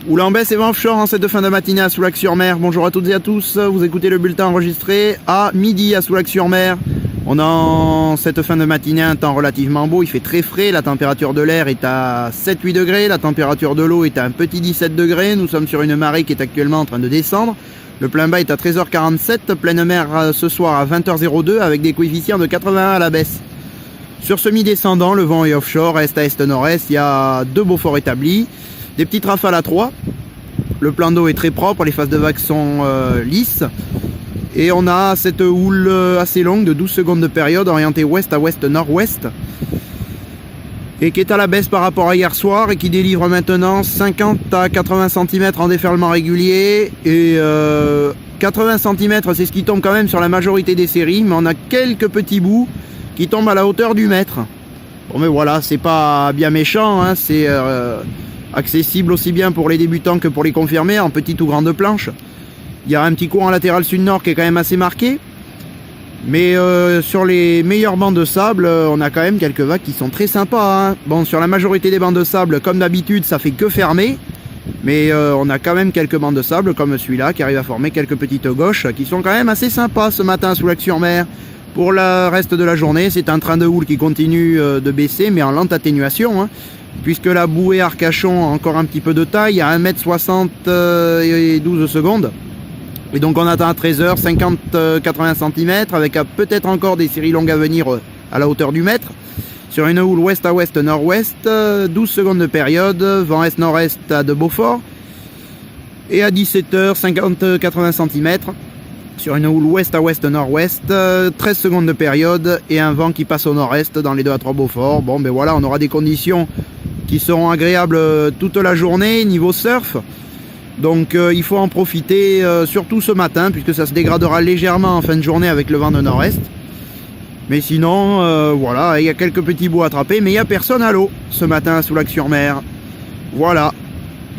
Oula en baisse et vent offshore en cette fin de matinée à Soulac-sur-Mer. Bonjour à toutes et à tous, vous écoutez le bulletin enregistré à midi à Soulac-sur-Mer. On a en cette fin de matinée un temps relativement beau, il fait très frais, la température de l'air est à 7-8 degrés, la température de l'eau est à un petit 17 degrés, nous sommes sur une marée qui est actuellement en train de descendre. Le plein bas est à 13h47, pleine mer ce soir à 20h02 avec des coefficients de 81 à la baisse. Sur semi-descendant, le vent est offshore, est à est-nord-est, il y a 2 Beaufort établis. Des petites rafales à 3, le plan d'eau est très propre, les phases de vagues sont lisses. Et on a cette houle assez longue de 12 secondes de période orientée ouest à ouest-nord-ouest. Et qui est à la baisse par rapport à hier soir et qui délivre maintenant 50 à 80 cm en déferlement régulier. Et 80 cm c'est ce qui tombe quand même sur la majorité des séries, mais on a quelques petits bouts qui tombent à la hauteur du mètre. Bon mais voilà, c'est pas bien méchant, hein, c'est accessible aussi bien pour les débutants que pour les confirmés en petite ou grande planche. Il y a un petit courant latéral sud-nord qui est quand même assez marqué. Mais sur les meilleurs bancs de sable, on a quand même quelques vagues qui sont très sympas, hein. Bon, sur la majorité des bancs de sable, comme d'habitude, ça fait que fermer. Mais on a quand même quelques bancs de sable, comme celui-là, qui arrive à former quelques petites gauches, qui sont quand même assez sympas ce matin à Soulac-sur-Mer. Pour le reste de la journée, c'est un train de houle qui continue de baisser, mais en lente atténuation, hein. Puisque la bouée Arcachon a encore un petit peu de taille, à 1m60 et 12 secondes. Et donc on attend à 13h, 50-80 cm, avec peut-être encore des séries longues à venir à la hauteur du mètre. Sur une houle ouest à ouest, nord-ouest, 12 secondes de période, vent est-nord-est à de Beaufort. Et à 17h, 50-80 cm, sur une houle ouest à ouest, nord-ouest, 13 secondes de période, et un vent qui passe au nord-est dans les 2 à 3 Beaufort. Bon ben voilà, on aura des conditions qui seront agréables toute la journée, niveau surf. Donc il faut en profiter, surtout ce matin, puisque ça se dégradera légèrement en fin de journée avec le vent de nord-est. Mais sinon, voilà, il y a quelques petits bouts à attraper, mais il n'y a personne à l'eau ce matin à Soulac-sur-Mer. Voilà.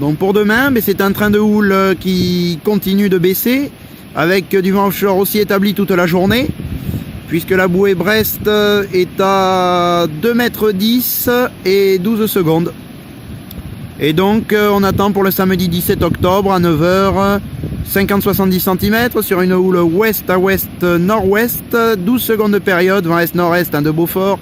Donc pour demain, c'est un train de houle qui continue de baisser, avec du vent offshore aussi établi toute la journée, puisque la bouée Brest est à 2,10 m et 12 secondes. Et donc on attend pour le samedi 17 octobre à 9h 50-70 cm sur une houle ouest à ouest nord-ouest, 12 secondes de période, vent est-nord-est de Beaufort.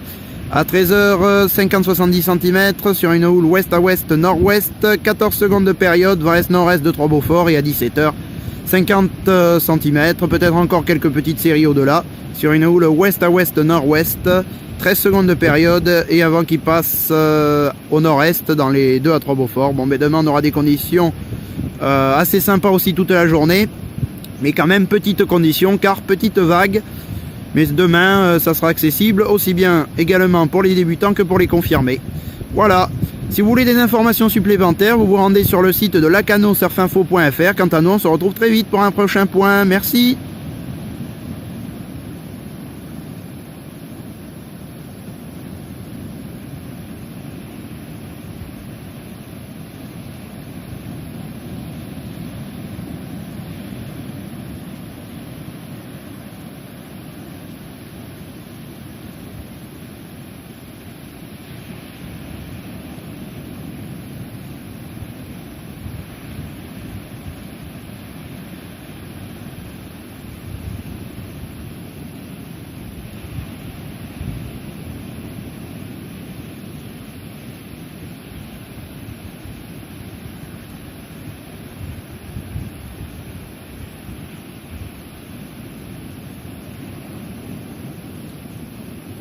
À 13h 50-70 cm sur une houle ouest à ouest nord-ouest, 14 secondes de période, vent est-nord-est de 3 Beaufort. Et à 17h 50 cm, peut-être encore quelques petites séries au-delà, sur une houle ouest à ouest nord-ouest, 13 secondes de période et un vent qui passe au nord-est dans les 2 à 3 Beaufort. Bon, mais demain on aura des conditions assez sympas aussi toute la journée, mais quand même petites conditions car petite vague. Mais demain ça sera accessible aussi bien également pour les débutants que pour les confirmés. Voilà. Si vous voulez des informations supplémentaires, vous vous rendez sur le site de lacanosurfinfo.fr. Quant à nous, on se retrouve très vite pour un prochain point. Merci.